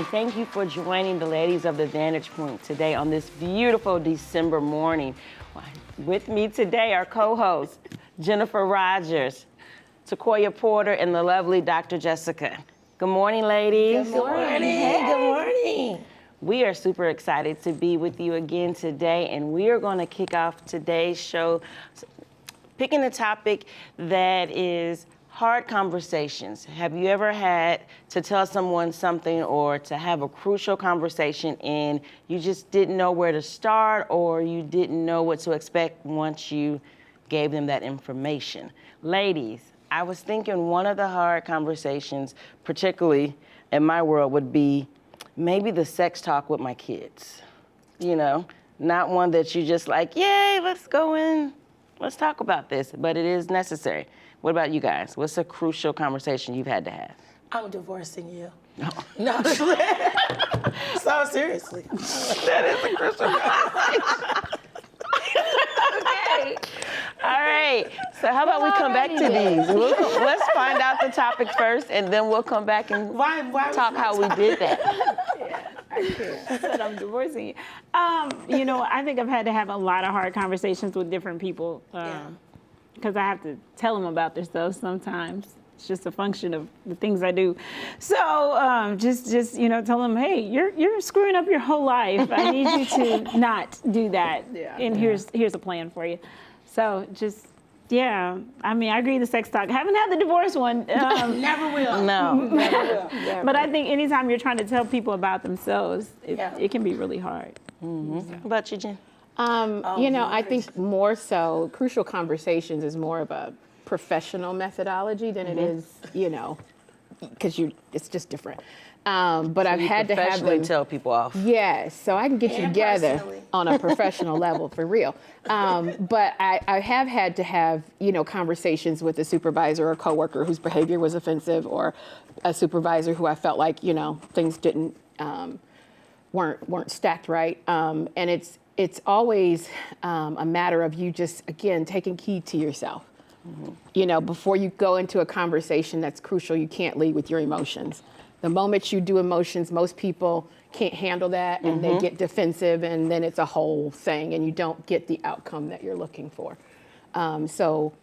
and thank you for joining the ladies of the Vantage Point today on this beautiful December morning. With me today are co-hosts Jennifer Rogers, Takoya Porter, and the lovely Dr. Jessica. Good morning, ladies. Good morning. Hey. Good morning. We are super excited to be with you again today, and we are going to kick off today's show picking a topic that is hard conversations. Have you ever had to tell someone something or to have a crucial conversation and you just didn't know where to start, or you didn't know what to expect once you gave them that information? Ladies, I was thinking one of the hard conversations, particularly in my world, would be maybe the sex talk with my kids. You know, not one that you just like, yay, let's go in, let's talk about this, but it is necessary. What about you guys? What's a crucial conversation you've had to have? I'm divorcing you. No. No. So seriously. That is a crucial conversation. Okay. All right. So how about we come back to these? Let's find out the topic first, and then we'll come back and talk how we did that. Yeah, I can't. But I'm divorcing you. You know, I think I've had to have a lot of hard conversations with different people. Because I have to tell them about themselves sometimes. It's just a function of the things I do. So just you know, tell them, hey, you're screwing up your whole life. I need you to not do that. Yeah. And here's a plan for you. So just, yeah. I mean, I agree the sex talk. I haven't had the divorce one. Never will. No. Never will. But I think anytime you're trying to tell people about themselves, it can be really hard. Mm-hmm. So. How about you, Jen? You know, I think more so, crucial conversations is more of a professional methodology than it is, you know, because it's just different. But I've had to have them tell people off. Yes, so I can get you together on a professional level for real. But I have had to have, you know, conversations with a supervisor or coworker whose behavior was offensive, or a supervisor who I felt like, you know, things didn't weren't stacked right, and it's always a matter of you just, again, taking heed to yourself. Mm-hmm. You know, before you go into a conversation that's crucial, you can't lead with your emotions. The moment you do emotions, most people can't handle that, and they get defensive, and then it's a whole thing, and you don't get the outcome that you're looking for. So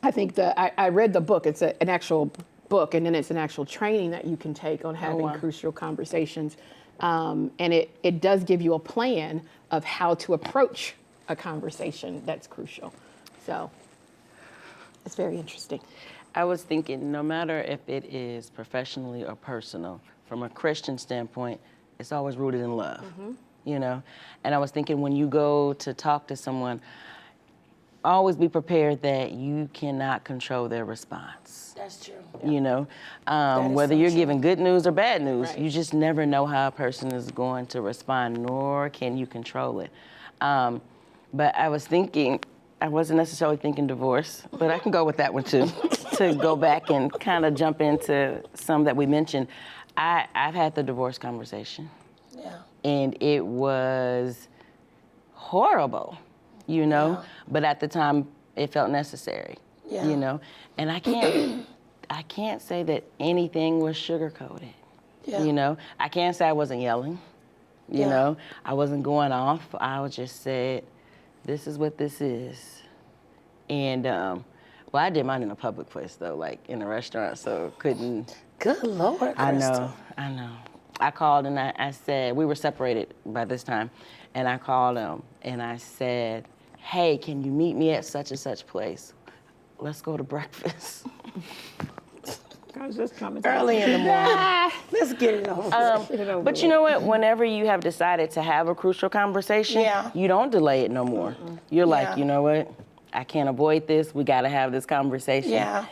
I think I read the book. It's an actual book, and then it's an actual training that you can take on having crucial conversations. And it does give you a plan of how to approach a conversation that's crucial. So it's very interesting. I was thinking, no matter if it is professionally or personal, from a Christian standpoint, it's always rooted in love, you know? And I was thinking, when you go to talk to someone, always be prepared that you cannot control their response. That's true. You know, whether you're giving good news or bad news, you just never know how a person is going to respond, nor can you control it. But I was thinking, I wasn't necessarily thinking divorce, but I can go with that one too, to go back and kind of jump into some that we mentioned. I've had the divorce conversation. Yeah. And it was horrible, you know, but at the time it felt necessary, you know, and I can't say that anything was sugar-coated, you know. I can't say I wasn't yelling, you know. I wasn't going off. I just said, this is what this is. And, well, I did mine in a public place, though, like in a restaurant, so couldn't. Good Lord, Crystal. I know. I called and I said, we were separated by this time, and I called him and I said, hey, can you meet me at such and such place? Let's go to breakfast. I was just coming early in the morning. Let's get it over. But you know what? Whenever you have decided to have a crucial conversation, you don't delay it no more. You're like, you know what? I can't avoid this. We got to have this conversation,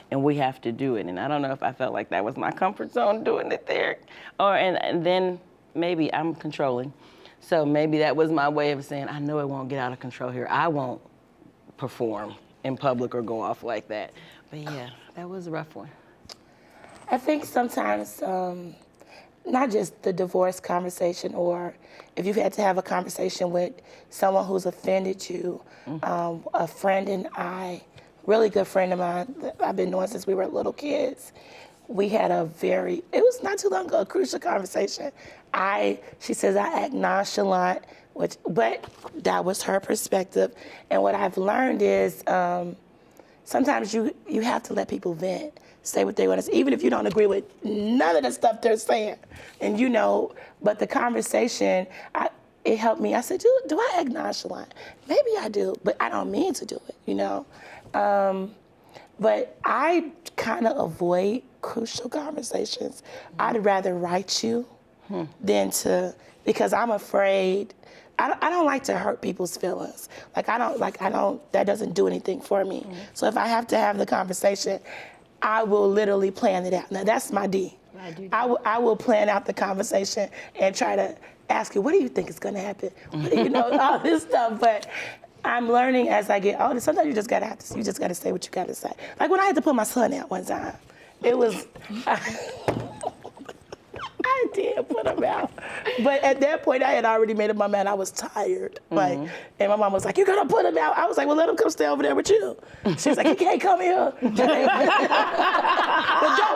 and we have to do it. And I don't know if I felt like that was my comfort zone doing it there, or and then maybe I'm controlling. So maybe that was my way of saying, I know it won't get out of control here. I won't perform in public or go off like that. But yeah, that was a rough one. I think sometimes, not just the divorce conversation, or if you've had to have a conversation with someone who's offended you, a friend and I, really good friend of mine that I've been knowing since we were little kids, we had it was not too long ago, a crucial conversation. She says I act nonchalant, but that was her perspective. And what I've learned is sometimes you have to let people vent, say what they want to say, even if you don't agree with none of the stuff they're saying. And but the conversation, it helped me. I said, do I act nonchalant? Maybe I do, but I don't mean to do it, But I kind of avoid crucial conversations. I'd rather write you than because I'm afraid. I don't like to hurt people's feelings. That doesn't do anything for me. So if I have to have the conversation, I will literally plan it out. Now that's my D. I will plan out the conversation and try to ask you, what do you think is gonna happen? What do you know, all this stuff. But I'm learning as I get older. Sometimes you just gotta say what you gotta say. Like when I had to put my son out one time, it was, I did put him out. But at that point, I had already made up my mind. I was tired. And my mom was like, you're gonna put him out? I was like, well, let him come stay over there with you. She was like, he can't come here. But don't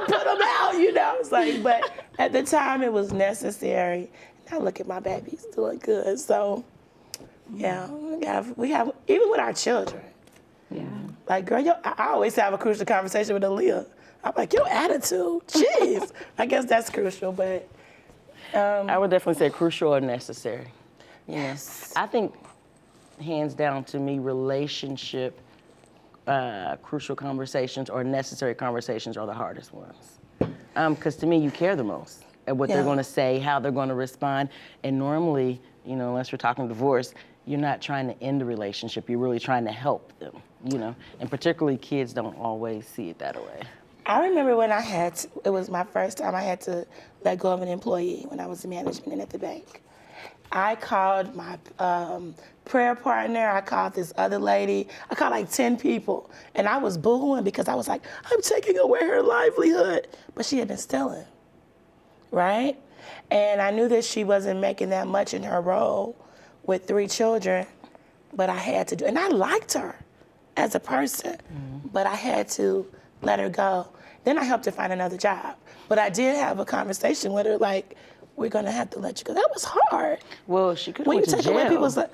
put him out, It's like, but at the time, it was necessary. Now look at my baby, he's doing good. So, yeah, we have even with our children. Yeah. Like, girl, I always have a crucial conversation with Aaliyah. I'm like, your attitude, jeez. I guess that's crucial, but. I would definitely say crucial or necessary. Yes. I think, hands down to me, relationship, crucial conversations or necessary conversations are the hardest ones. Because to me, you care the most at what they're going to say, how they're going to respond. And normally, unless we're talking divorce, you're not trying to end the relationship. You're really trying to help them, And particularly kids don't always see it that way. I remember when it was my first time I had to let go of an employee when I was in management and at the bank. I called my prayer partner, I called this other lady, I called like 10 people, and I was boohooing because I was like, I'm taking away her livelihood. But she had been stealing, right? And I knew that she wasn't making that much in her role with 3 children, but I had to do, and I liked her as a person, but I had to let her go. Then I helped her find another job. But I did have a conversation with her, like, we're gonna have to let you go. That was hard. Well, she could when went you to take away jail. people's. I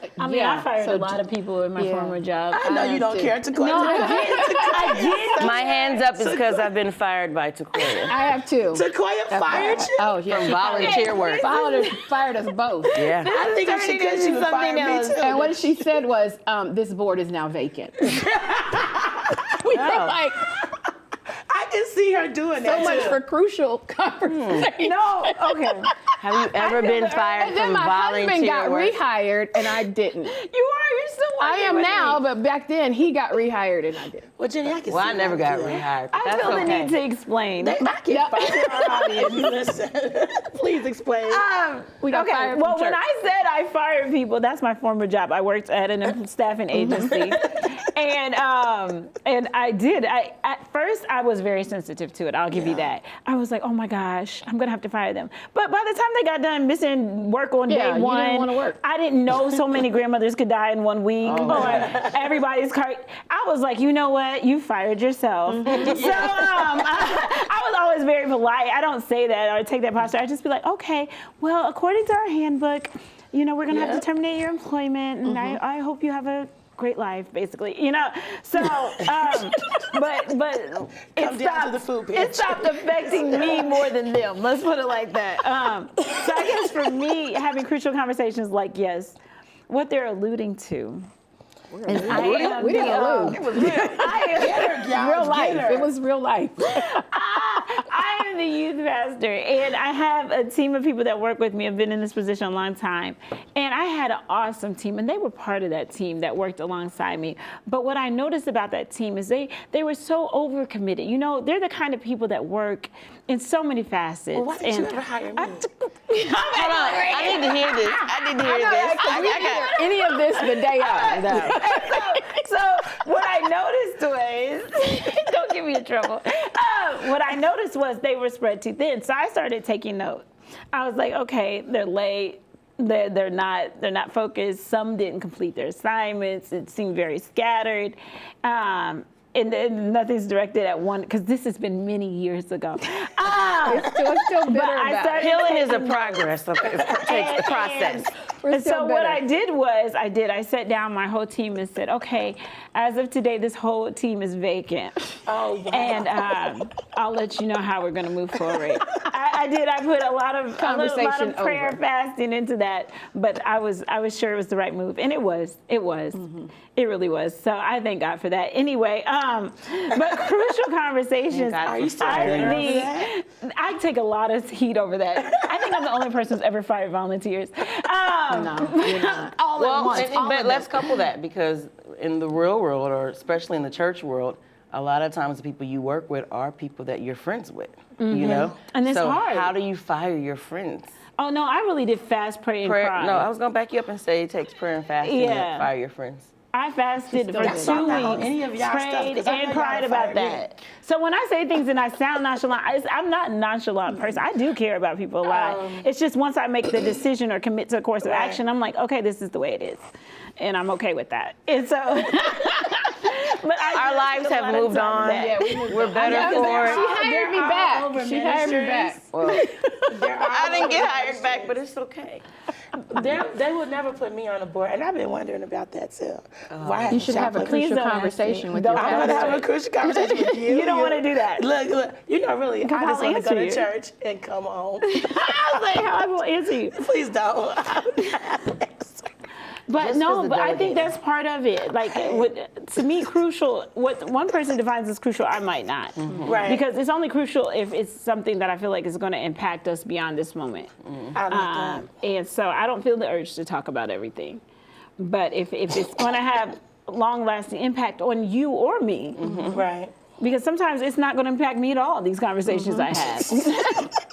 fired a lot of people in my former job. I know you don't care, Takoya. No, I did. My hands up is because I've been fired by Takoya. I have too. Takoya fired you? Oh, yeah. From volunteer work. Fired us both. Yeah. I think if she could, she would fire me too. And what she said was, this board is now vacant. We were like, I can see her doing that so much too. for crucial conversation. No, okay. Have you ever been fired And then from my husband volunteer got work? rehired and I didn't. You're still I working am with now, me. but back then he got rehired and I didn't. Well, Jenny, I can Well, see I never her got do that. rehired. But I that's feel the okay. need to explain. I can fire our audience. Listen, please explain. We got Okay, fired well, from when church. I said I fired people, that's my former job. I worked at an staffing agency, and I did. At first I was very sensitive to it. I'll give you that. I was like, oh my gosh, I'm gonna have to fire them. But by the time they got done missing work on day you one, didn't wanna work. I didn't know so many grandmothers could die in 1 week. Or everybody's car. I was like, you know what? You fired yourself. So I was always very polite. I don't say that or take that posture. I just be like, okay, well, according to our handbook, we're gonna have to terminate your employment, and I hope you have a great life, basically, So, but Come down to the food pantry. it stopped affecting me more than them. Let's put it like that. So I guess for me, having crucial conversations like, yes, what they're alluding to. We didn't allude. It was real. Real life. It was real life. I am the youth pastor, and I have a team of people that work with me. I've been in this position a long time, and I had an awesome team, and they were part of that team that worked alongside me. But what I noticed about that team is they were so overcommitted. They're the kind of people that work in so many facets. Well, why did you ever hire me? Hold on. I need to hear this. I didn't hear this. We didn't hear any of this the day of, though. So what I noticed was, don't get me in trouble. What I noticed was they were spread too thin. So I started taking note. I was like, okay, they're late. They're not focused. Some didn't complete their assignments. It seemed very scattered. And and then nothing's directed at one, because this has been many years ago. We're still bitter But I about started it. Healing is a progress. It takes a process. And still so what bitter. I did was, I sat down my whole team and said, okay, as of today, this whole team is vacant. Oh, wow. And I'll let you know how we're going to move forward. I did. I put a lot of Conversation prayer over. fasting into that, but I was sure it was the right move, and it was. Mm-hmm. It really was. So I thank God for that. Anyway, but crucial conversations. Thank God Are you for still firing. bitter over that? I take a lot of heat over that. I think I'm the only person who's ever fired volunteers. No, you're not. All at once. But let's couple that, because in the real world, or especially in the church world, a lot of times the people you work with are people that you're friends with, you know? And it's so hard. how do you fire your friends? Oh no, I really did fast, pray, and cry. No, I was gonna back you up and say it takes prayer and fasting Yeah. to fire your friends. I fasted for Y'all 2 stop that on weeks, any of y'all stuff, prayed 'cause I know and y'all cried done about fired me. that. So when I say things and I sound nonchalant, I'm not a nonchalant person. I do care about people a lot. It's just once I make the decision or commit to a course of Right. action, I'm like, okay, this is the way it is. And I'm okay with that. And so, but Our lives have moved on. We're better for it. She hired me back. She hired me back. Well, I didn't get hired back, but it's okay. They would never put me on the board, and I've been wondering about that too. Why You should have a crucial don't ask conversation me. with Don't your I'm gonna pastor. have a crucial conversation with you. You don't want to do that. Look, you know, really, I Because just I'll want to go to answer you. church and come home. I was like, how am I going to answer you? Please don't. But Just no, 'cause the but I think delegating. that's part of it. Like, to me, crucial, what one person defines as crucial, I might not. Right. Because it's only crucial if it's something that I feel like is going to impact us beyond this moment. I like that. And so I don't feel the urge to talk about everything. But if it's going to have long-lasting impact on you or me, Right. because sometimes it's not going to impact me at all, these conversations I have.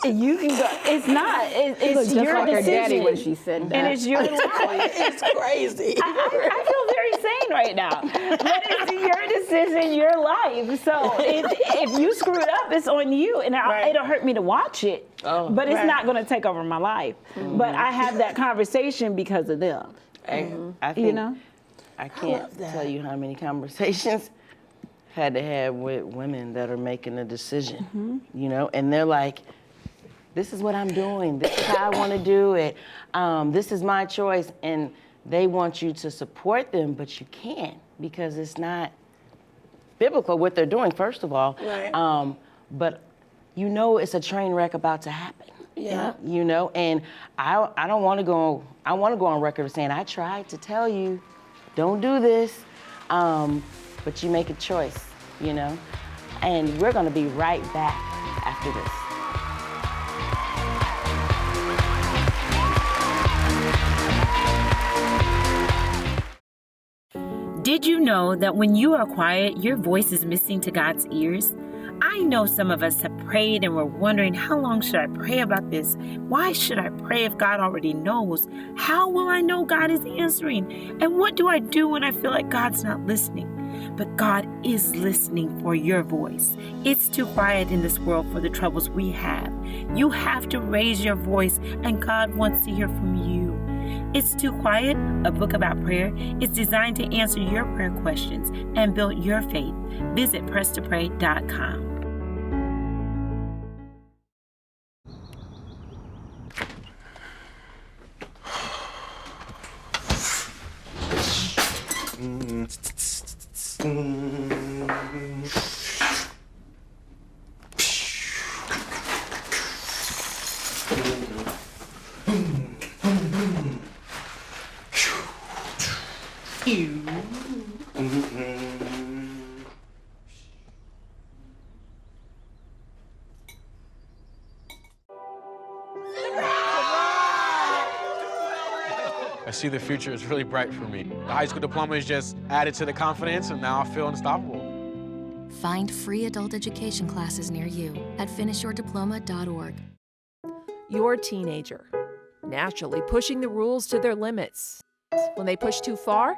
You can go, it's not, it's Just your like her decision. daddy when she said that. And it's your life. It's crazy. I feel very sane right now. But it's your decision, your life. So if you screw it up, it's on you. And Right. it'll hurt me to watch it. But it's Right. not going to take over my life. But I have that conversation because of them. I think, You know? I can't love that. tell you how many conversations had to have with women that are making a decision, you know, and they're like, this is what I'm doing. This is how I want to do it. This is my choice. And they want you to support them, but you can't, because it's not biblical what they're doing, first of all. Right. But you know it's a train wreck about to happen. Yeah. You know, and I don't want to go, I want to go on record of saying, I tried to tell you, don't do this, but you make a choice, you know? And we're gonna be right back after this. Did you know that when you are quiet, your voice is missing to God's ears? I know some of us have prayed and we're wondering, how long should I pray about this? Why should I pray if God already knows? How will I know God is answering? And what do I do when I feel like God's not listening? But God is listening for your voice. It's too quiet in this world for the troubles we have. You have to raise your voice, and God wants to hear from you. It's Too Quiet, a book about prayer. It's designed to answer your prayer questions and build your faith. Visit presstopray.com. I see the future is really bright for me. The high school diploma is just added to the confidence, and now I feel unstoppable. Find free adult education classes near you at finishyourdiploma.org. Your teenager, naturally pushing the rules to their limits. When they push too far,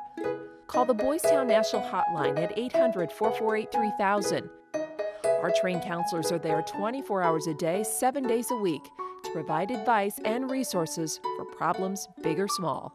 call the Boys Town National Hotline at 800-448-3000. Our trained counselors are there 24 hours a day, 7 days a week to provide advice and resources for problems big or small.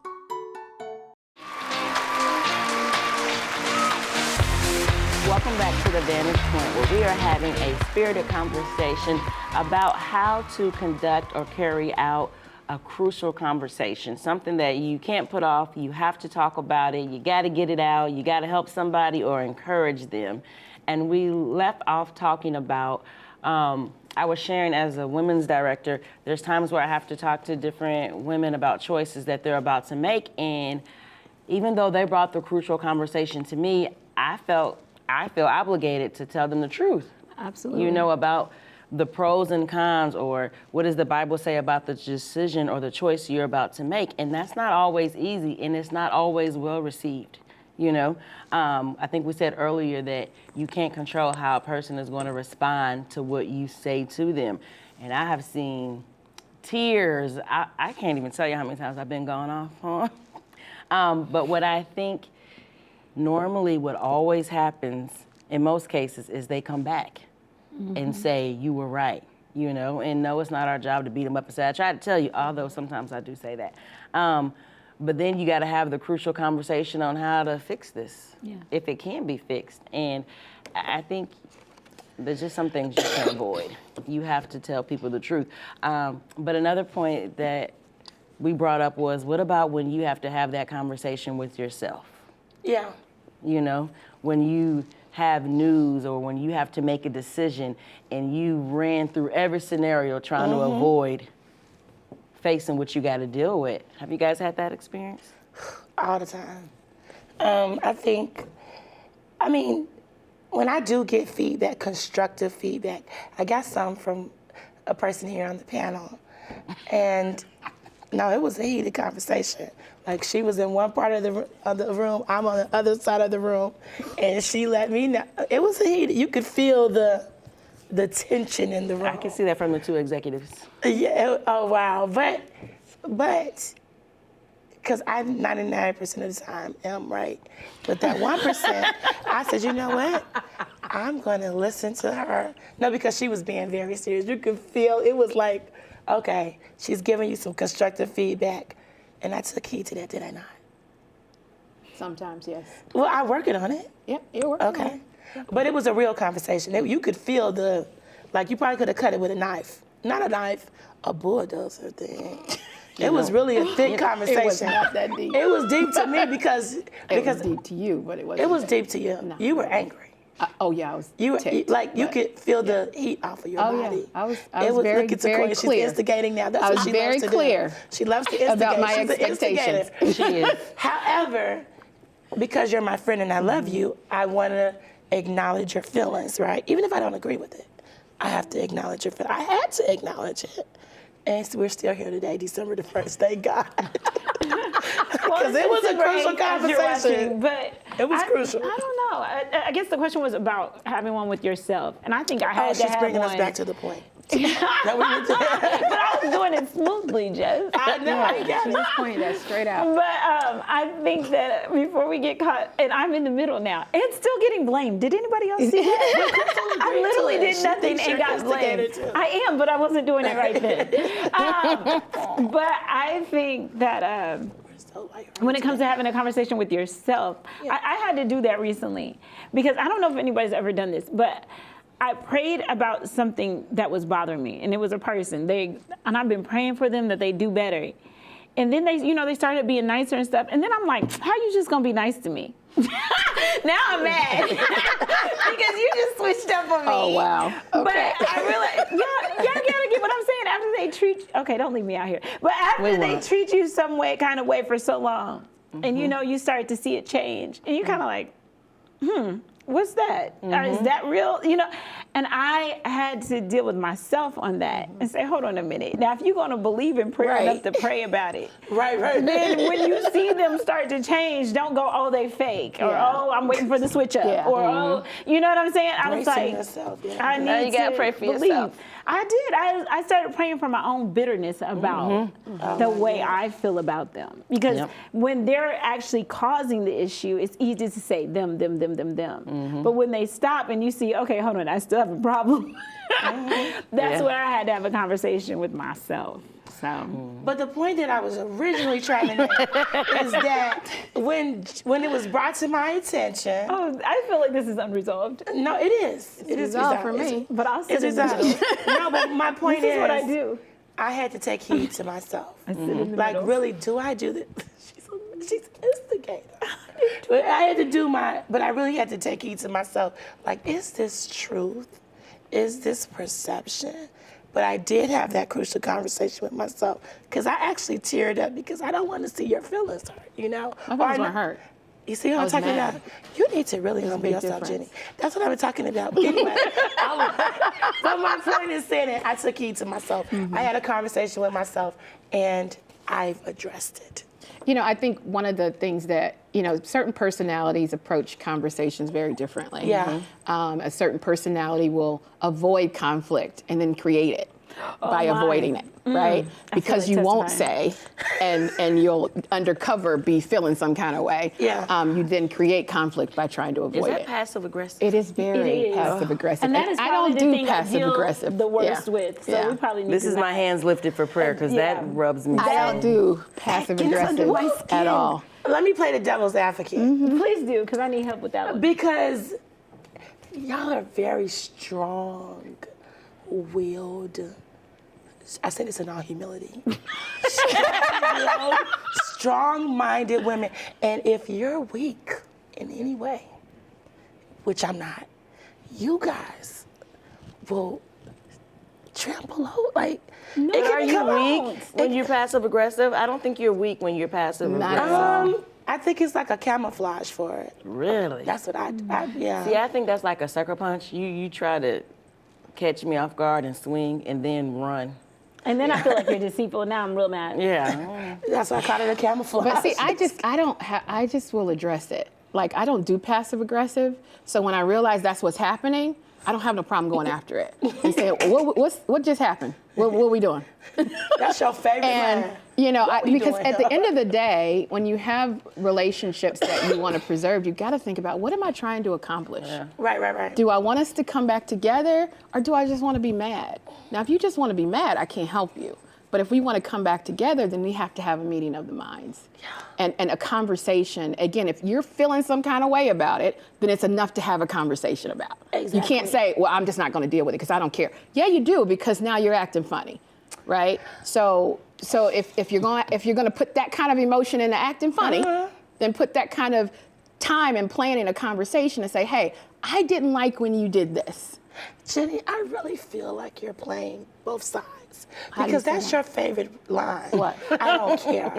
Welcome back to The Vantage Point, where we are having a spirited conversation about how to conduct or carry out a crucial conversation, something that you can't put off. You have to talk about it. You got to get it out. You got to help somebody or encourage them. And we left off talking about, I was sharing as a women's director, there's times where I have to talk to different women about choices that they're about to make. And even though they brought the crucial conversation to me, I feel obligated to tell them the truth. Absolutely. You know, about the pros and cons, or what does the Bible say about the decision or the choice you're about to make. And that's not always easy, and it's not always well received. You know, I think we said earlier that you can't control how a person is going to respond to what you say to them. And I have seen tears. I can't even tell you how many times I've been gone off on. But what I think normally what always happens in most cases is they come back and say, you were right, you know, and no, it's not our job to beat them up and say, I tried to tell you, although sometimes I do say that. But then you got to have the crucial conversation on how to fix this, if it can be fixed. And I think there's just some things you can avoid. You have to tell people the truth. But another point that we brought up was, what about when you have to have that conversation with yourself? Yeah. You know, when you have news or when you have to make a decision and you ran through every scenario trying to avoid facing what you got to deal with. Have you guys had that experience? All the time. I mean, when I do get feedback, constructive feedback, I got some from a person here on the panel. And no, it was a heated conversation. Like, she was in one part of the room, I'm on the other side of the room, and she let me know. It was a heated, you could feel the tension in the room. I can see that from the two executives. Yeah, oh wow, but, because I 99% of the time am right. But that 1%, I said, you know what? I'm gonna listen to her. No, because she was being very serious. You could feel, it was like, okay, she's giving you some constructive feedback. And I took heed to that, did I not? Sometimes, yes. Well, I'm working on it. Yep, you're working on Okay. it. But it was a real conversation. You could feel like you probably could have cut it with a knife. Not a knife, a bulldozer thing. It was really a thick conversation. It was not that deep. It was deep to me because It was deep to you, but it wasn't. it was deep to you. No. You were angry. Oh yeah, I was. You ticked, you but- could feel the heat off of your Oh, yeah. body. I was look very, at very Sequoia. clear. She's instigating now. That's I what was she very loves to clear do. She loves to instigate. about my She's an expectations. instigator. She is. However, because you're my friend and I love you, I want to acknowledge your feelings, right? Even if I don't agree with it, I have to acknowledge your feelings. I had to acknowledge it. And so we're still here today, December the 1st. Thank God. Because it was a crucial conversation. But It was crucial. I don't know. I guess the question was about having one with yourself, and I think I had to she's have bringing one. us back to the point. That we were doing. But I was doing it smoothly, Jess. I know, I got She it. just pointed that straight out. But I think that before we get caught, and I'm in the middle now, it's still getting blamed. Did anybody else see that? I literally did nothing and got blamed. Too. I am, but I wasn't doing it right then. But I think that when it comes to having a conversation with yourself, I had to do that recently because I don't know if anybody's ever done this, but I prayed about something that was bothering me, and it was a person. And I've been praying for them that they do better. And then they started being nicer and stuff. And then I'm like, how you just gonna be nice to me? Now I'm mad because you just switched up on me. Oh wow. Okay. But I realize y'all gotta get what I'm saying. After they treat, okay, don't leave me out here. But after they treat you some kind of way for so long, and you start to see it change, and you kind of like, what's that? Is that real? And I had to deal with myself on that and say, hold on a minute. Now, if you're going to believe in prayer enough to pray about it, Right. then when you see them start to change, don't go, oh, they fake, or oh, I'm waiting for the switch up, or oh, you know what I'm saying? I was Bracing like, yourself, I need Now you gotta to pray for believe. yourself. I did. I started praying for my own bitterness about the way I feel about them. Because when they're actually causing the issue, it's easy to say them. But when they stop and you see, okay, hold on, I still have a problem. That's where I had to have a conversation with myself. So, But the point that I was originally trying to make is that when it was brought to my attention, oh, I feel like this is unresolved. no, it is. It is resolved for resolved. me. But I'll It's sit in the resolved. middle. No, but my point This is what I do. I had to take heed to myself. I sit in the Like, middle. really, do I do this? She's an instigator. But I had to do but I really had to take heed to myself. Like, is this truth? Is this perception? But I did have that crucial conversation with myself because I actually teared up because I don't want to see your feelings hurt, you know? My feelings weren't hurt. You see what I I'm was talking mad. about? You need to really humble big yourself, difference. Jenny. That's what I'm talking about. But anyway, but my point is saying that I took heed to myself. I had a conversation with myself, and I've addressed it. You know, I think one of the things that, you know, certain personalities approach conversations very differently. Yeah. A certain personality will avoid conflict and then create it by avoiding it, right? Because like you won't testifying. say, and you'll undercover be feeling some kind of way. Yeah. You then create conflict by trying to Is avoid that it. passive aggressive? It is very It is. passive aggressive. And that is I probably don't the do thing passive I deal aggressive. the worst Yeah. with. So Yeah. we probably need This to is my not- hands lifted for prayer because Yeah. that rubs me. I don't do passive Can aggressive under my at skin. all. Let me play the devil's advocate. Please do, because I need help with that one. Because y'all are very strong-willed. I say this in all humility. Strong-willed, strong-minded women. And if you're weak in any way, which I'm not, you guys will trample over. Like, But are you weak when you're passive aggressive? I don't think you're weak when you're passive Not at aggressive. all. I think it's like a camouflage for it. Really? That's what yeah. See, I think that's like a sucker punch. You try to catch me off guard and swing and then run. And then I feel like you're deceitful, and now I'm real mad. Yeah. That's why I call it a camouflage. But see, I just will address it. Like, I don't do passive aggressive. So when I realize that's what's happening, I don't have no problem going after it and saying, what just happened? What are we doing? That's your favorite And, line. you know, What we because doing? at the end of the day, when you have relationships that you want to preserve, you got to think about, what am I trying to accomplish? Right. Do I want us to come back together, or do I just want to be mad? Now, if you just want to be mad, I can't help you. But if we want to come back together, then we have to have a meeting of the minds. And a conversation. Again, if you're feeling some kind of way about it, then it's enough to have a conversation about. Exactly. You can't say, well, I'm just not going to deal with it because I don't care. Yeah, you do, because now you're acting funny, right? So if you're going to put that kind of emotion into acting funny, then put that kind of time and planning a conversation and say, hey, I didn't like when you did this. Jenny, I really feel like you're playing both sides. How do you Because say that's that? your favorite line. What? I don't care.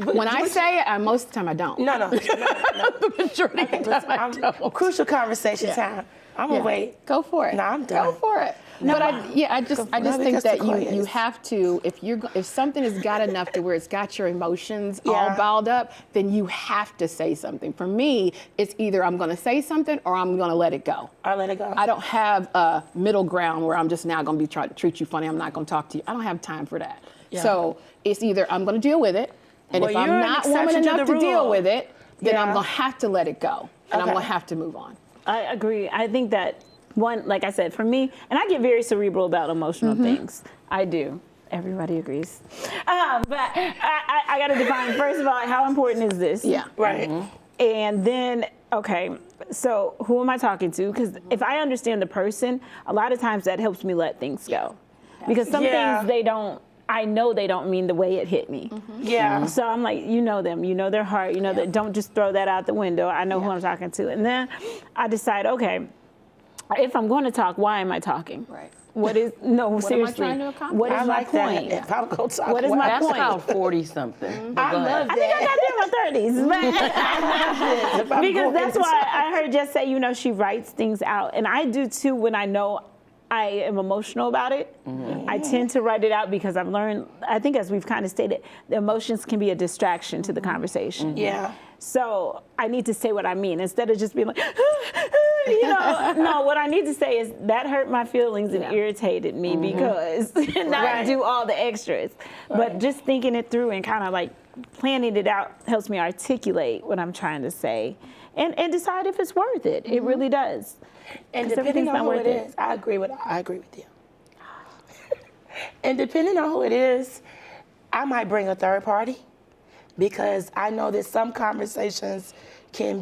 When I say it, most of the time I don't. No. The majority of the Listen, time I don't. crucial conversation time. I'm going to Yeah. wait. Go for it. No, I'm done. Go for it. But I just think because that the you quiet. have to, if something has got enough to where it's got your emotions all Yeah. balled up, then you have to say something. For me, it's either I'm going to say something or I'm going to let it go. I'll let it go. I don't have a middle ground where I'm just now going to be trying to treat you funny. I'm not going to talk to you. I don't have time for that. Yeah. So it's either I'm going to deal with it, and Well, if I'm you're an not woman exception to enough the to deal rule. with it, then I'm Yeah. going to have to let it go, and I'm Okay. going to have to move on. I agree. I think that one, like I said, for me, and I get very cerebral about emotional things. I do. Everybody agrees. But I got to define, first of all, how important is this? Yeah. Right. And then, okay, so who am I talking to? Because if I understand the person, a lot of times that helps me let things go. Because some Yeah. things I know they don't mean the way it hit me. Yeah. So I'm like, you know them, you know their heart, you know that, don't just throw that out the window. I know who I'm talking to. And then I decide, okay, if I'm going to talk, why am I talking? Right. What is, no, seriously. trying to accomplish? What is I my like point? that. If I'm going to talk, What is my That's point? called 40-something. I love I think I that. got there in my 30s. If I'm Because going that's to why talk. I heard Jess say, you know, she writes things out. And I do too when I know I am emotional about it. I tend to write it out because I've learned, I think as we've kind of stated, the emotions can be a distraction to the conversation. Yeah. So I need to say what I mean instead of just being like, you know, no, what I need to say is that hurt my feelings and irritated me because not Right. do all the extras. But just thinking it through and kind of like planning it out helps me articulate what I'm trying to say and decide if it's worth it. It really does. And 'Cause depending everything's on not who worth it it. is, I agree with you. And depending on who it is, I might bring a third party because I know that some conversations can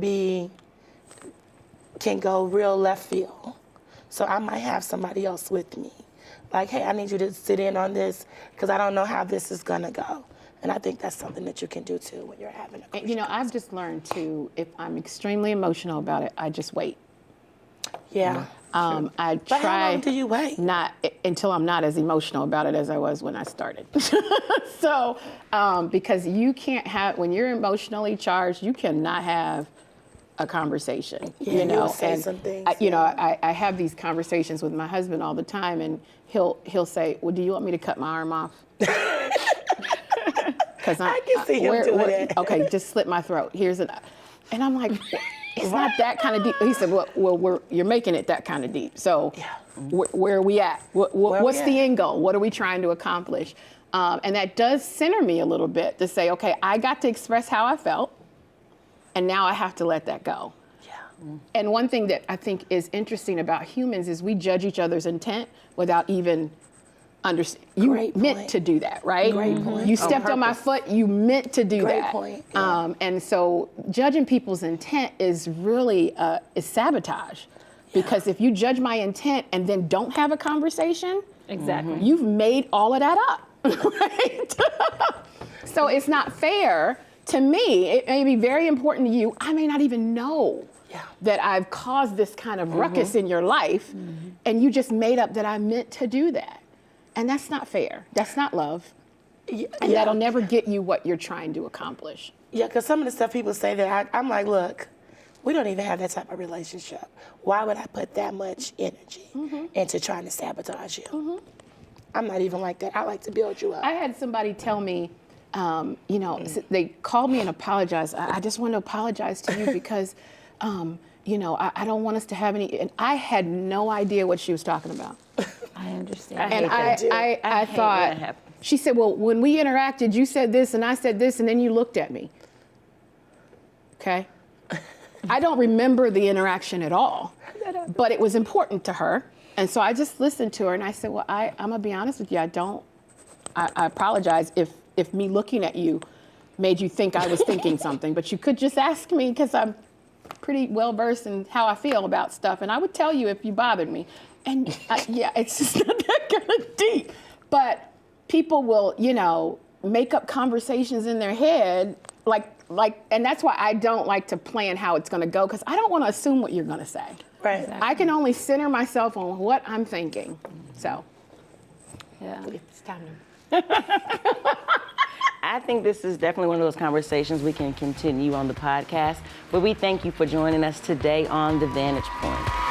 go real left field. So I might have somebody else with me. Like, hey, I need you to sit in on this because I don't know how this is gonna go. And I think that's something that you can do too when you're having a And, I've just learned too, if I'm extremely emotional about it, I just wait. Yeah. I But try how long do you wait? not until I'm not as emotional about it as I was when I started. So, because you can't have, when you're emotionally charged, you cannot have a conversation. Yeah, you'll say some things, I have these conversations with my husband all the time, and he'll say, "Well, do you want me to cut my arm off?" Because I can see him doing that. Okay, just slit my throat. And I'm like, it's not that kind of deep. He said, well, you're making it that kind of deep. So where are we at? What's the end goal? What are we trying to accomplish? And that does center me a little bit to say, okay, I got to express how I felt, and now I have to let that go. Yeah. And one thing that I think is interesting about humans is we judge each other's intent without even understand. You meant to do that, right? Great point. You stepped on my foot, you meant to do Great that. point. Yeah. And so judging people's intent is really is sabotage. Because if you judge my intent and then don't have a conversation, Exactly. you've made all of that up, right? So it's not fair to me. It may be very important to you. I may not even know that I've caused this kind of ruckus in your life, and you just made up that I meant to do that. And that's not fair. That's not love. And that'll never get you what you're trying to accomplish. Yeah, because some of the stuff people say that I'm like, look, we don't even have that type of relationship. Why would I put that much energy into trying to sabotage you? I'm not even like that. I like to build you up. I had somebody tell me, they called me and apologized. I just want to apologize to you because, I don't want us to have any, and I had no idea what she was talking about. I understand. And I thought, she said, well, when we interacted, you said this and I said this, and then you looked at me. Okay? I don't remember the interaction at all, but it was important to her. And so I just listened to her and I said, well, I'm gonna be honest with you, I apologize if me looking at you made you think I was thinking something, but you could just ask me because I'm pretty well versed in how I feel about stuff, and I would tell you if you bothered me. And it's just not that kind of deep. But people will, make up conversations in their head, and that's why I don't like to plan how it's going to go, because I don't want to assume what you're going to say. Right. Exactly. I can only center myself on what I'm thinking. So, It's time to. I think this is definitely one of those conversations we can continue on the podcast. But we thank you for joining us today on The Vantage Point.